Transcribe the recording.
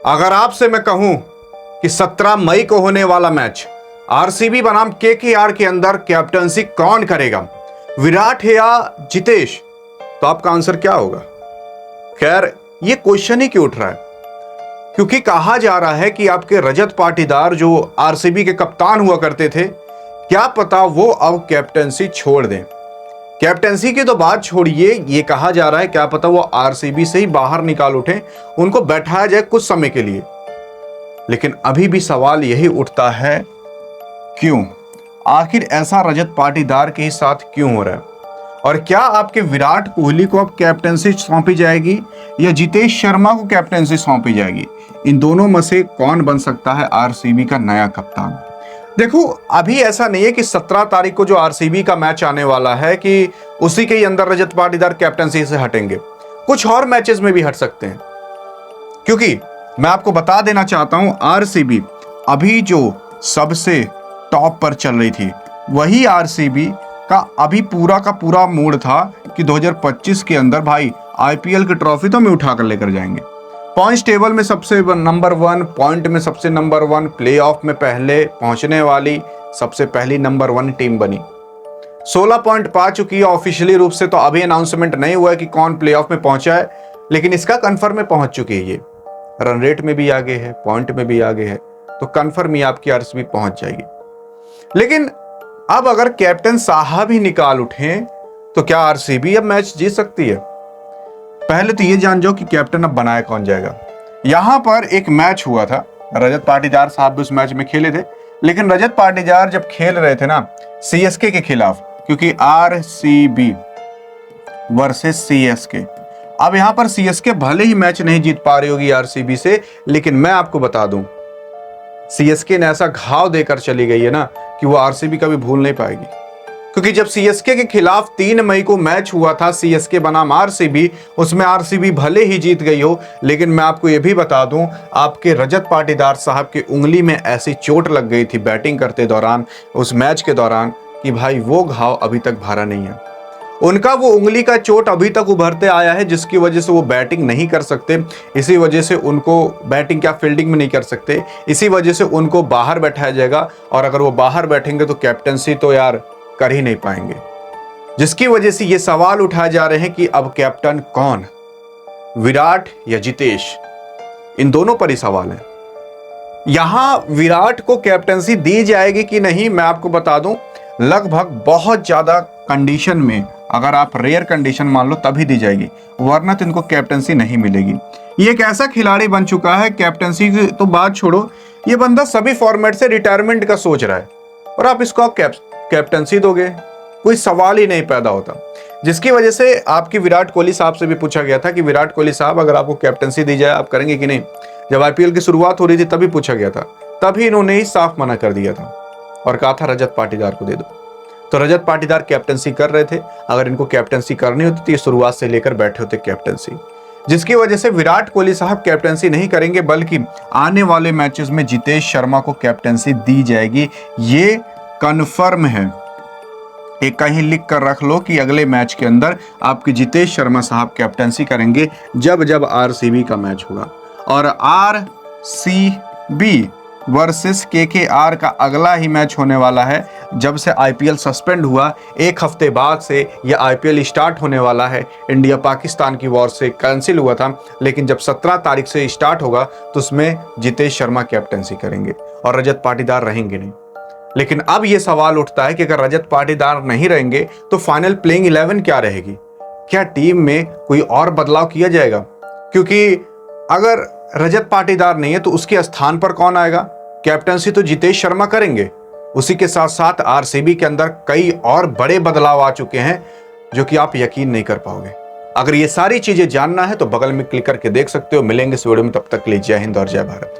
अगर आपसे मैं कहूं कि 17 मई को होने वाला मैच आरसीबी बनाम केकेआर के अंदर कैप्टनसी कौन करेगा, विराट है या जितेश, तो आपका आंसर क्या होगा? खैर, ये क्वेश्चन ही क्यों उठ रहा है? क्योंकि कहा जा रहा है कि आपके रजत पाटीदार जो आरसीबी के कप्तान हुआ करते थे, क्या पता वो अब कैप्टनसी छोड़ दें। कैप्टनसी की तो बात छोड़िए, ये कहा जा रहा है क्या पता वो आरसीबी से ही बाहर निकाल उठे, उनको बैठाया जाए कुछ समय के लिए। लेकिन अभी भी सवाल यही उठता है, क्यों? आखिर ऐसा रजत पाटीदार के साथ क्यों हो रहा है? और क्या आपके विराट कोहली को अब कैप्टनसी सौंपी जाएगी या जितेश शर्मा को कैप्टनसी सौंपी जाएगी? इन दोनों में से कौन बन सकता है आरसीबी का नया कप्तान? देखो, अभी ऐसा नहीं है कि 17 तारीख को जो आरसीबी का मैच आने वाला है कि उसी के ही अंदर रजत पाटीदार कैप्टनसी से हटेंगे। कुछ और मैचेस में भी हट सकते हैं, क्योंकि मैं आपको बता देना चाहता हूं, आरसीबी अभी जो सबसे टॉप पर चल रही थी, वही आरसीबी का अभी पूरा का पूरा मूड था कि 2025 के अंदर भाई आईपीएल की ट्रॉफी तो हम उठा कर लेकर जाएंगे। पॉइंट्स टेबल में सबसे नंबर 1, पॉइंट में सबसे नंबर 1, प्लेऑफ में पहले पहुंचने वाली सबसे पहली नंबर 1 टीम बनी। 16 पॉइंट पा चुकी है ऑफिशियली रूप से, तो अभी अनाउंसमेंट नहीं हुआ है कि कौन प्लेऑफ में पहुंचा है, लेकिन इसका कंफर्म में पहुंच चुकी है। ये रन रेट में भी आगे है, पॉइंट में भी आगे है, तो कंफर्म ही आपकी आरसीबी पहुंच जाएगी। लेकिन अब अगर कैप्टन साहब ही निकाल उठे तो क्या आरसीबी अब मैच जीत सकती है? पहले तो ये जान जाओ कि कैप्टन अब बनाया कौन जाएगा। यहां पर एक मैच हुआ था, रजत पाटीदार साहब भी उस मैच में खेले थे, लेकिन रजत पाटीदार जब खेल रहे थे ना सीएसके के खिलाफ, क्योंकि आरसीबी वर्सेस सीएसके, अब यहां पर सीएसके भले ही मैच नहीं जीत पा रही होगी आरसीबी से, लेकिन मैं आपको बता दूं सीएसके ने ऐसा घाव देकर चली गई है ना कि वो आरसीबी कभी भूल नहीं पाएगी। क्योंकि जब सीएसके के खिलाफ 3 मई को मैच हुआ था सीएसके बनाम आरसीबी, उसमें आरसीबी भले ही जीत गई हो, लेकिन मैं आपको यह भी बता दूं, आपके रजत पाटीदार साहब की उंगली में ऐसी चोट लग गई थी बैटिंग करते दौरान, उस मैच के दौरान, कि भाई वो घाव अभी तक भरा नहीं है। उनका वो उंगली का चोट अभी तक उभरते आया है, जिसकी वजह से वो बैटिंग नहीं कर सकते। इसी वजह से उनको बैटिंग क्या फील्डिंग में नहीं कर सकते, इसी वजह से उनको बाहर बैठाया जाएगा, और अगर वो बाहर बैठेंगे तो कैप्टनसी तो यार कर ही नहीं पाएंगे। जिसकी वजह से ये सवाल उठाए जा रहे हैं कि अब कैप्टन कौन, विराट या जितेश? इन दोनों पर ही सवाल है। यहां विराट को कैप्टनसी दी जाएगी कि नहीं, मैं आपको बता दूं, लगभग बहुत ज्यादा कंडीशन में, अगर आप रेयर कंडीशन मान लो तभी दी जाएगी, वरना तो इनको कैप्टनसी नहीं मिलेगी। ये एक ऐसा खिलाड़ी बन चुका है, कैप्टनसी की तो बात छोड़ो, ये बंदा सभी फॉर्मेट से रिटायरमेंट का सोच रहा है, और आप इसको कैप्टनसी दोगे, कोई सवाल ही नहीं पैदा होता। जिसकी वजह से आपकी विराट कोहली साहब से भी पूछा गया था कि विराट कोहली साहब, अगर आपको कैप्टनसी दी जाए आप करेंगे कि नहीं? जब आईपीएल की शुरुआत हो रही थी तभी पूछा गया था, तभी इन्होंने ही साफ मना कर दिया था और कहा था रजत पाटीदार को दे दो। तो रजत पाटीदार कैप्टनसी कर रहे थे, अगर इनको कैप्टनसी करनी होती तो ये शुरुआत से लेकर बैठे होते कैप्टनसी। जिसकी वजह से विराट कोहली साहब कैप्टनसी नहीं करेंगे, बल्कि आने वाले मैचेस में जितेश शर्मा को कैप्टनसी दी जाएगी। ये कन्फर्म है, एक कहीं लिख कर रख लो कि अगले मैच के अंदर आपके जितेश शर्मा साहब कैप्टनसी करेंगे जब जब आरसीबी का मैच होगा। और आरसीबी वर्सेस केकेआर का अगला ही मैच होने वाला है। जब से आईपीएल सस्पेंड हुआ, एक हफ्ते बाद से यह आईपीएल स्टार्ट होने वाला है। इंडिया पाकिस्तान की वॉर से कैंसिल हुआ था, लेकिन जब 17 तारीख से स्टार्ट होगा तो उसमें जितेश शर्मा कैप्टनसी करेंगे और रजत पाटीदार रहेंगे नहीं। लेकिन अब यह सवाल उठता है कि अगर रजत पाटीदार नहीं रहेंगे तो फाइनल प्लेइंग 11 क्या रहेगी? क्या टीम में कोई और बदलाव किया जाएगा? क्योंकि अगर रजत पाटीदार नहीं है तो उसके स्थान पर कौन आएगा? कैप्टनसी तो जितेश शर्मा करेंगे। उसी के साथ साथ आरसीबी के अंदर कई और बड़े बदलाव आ चुके हैं जो कि आप यकीन नहीं कर पाओगे। अगर ये सारी चीजें जानना है तो बगल में क्लिक करके देख सकते हो। मिलेंगे इस वीडियो में, तब तक के लिए जय हिंद और जय भारत।